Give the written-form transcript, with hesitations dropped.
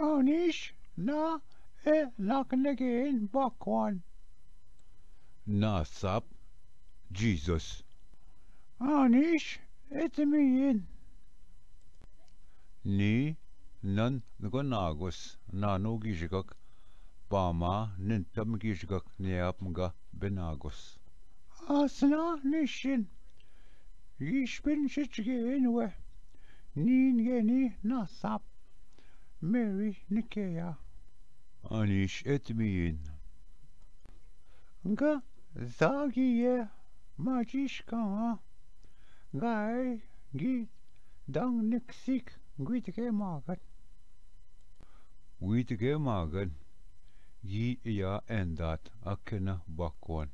Anish na naknagin bakwan. Na sap, Jesus. Anish etimiyin. Ni nan nagonagos nano gijigak bama nintam gijigak neapmga benagos. Asna nishin. Yishbin shitgin we. Nin geni nasap. Mary Nikea. Anish etmiyin. Nga zagiye majishka. Gai gi dang niksik gwitke magan. Witige magan. Yi ya endat akena bakwan.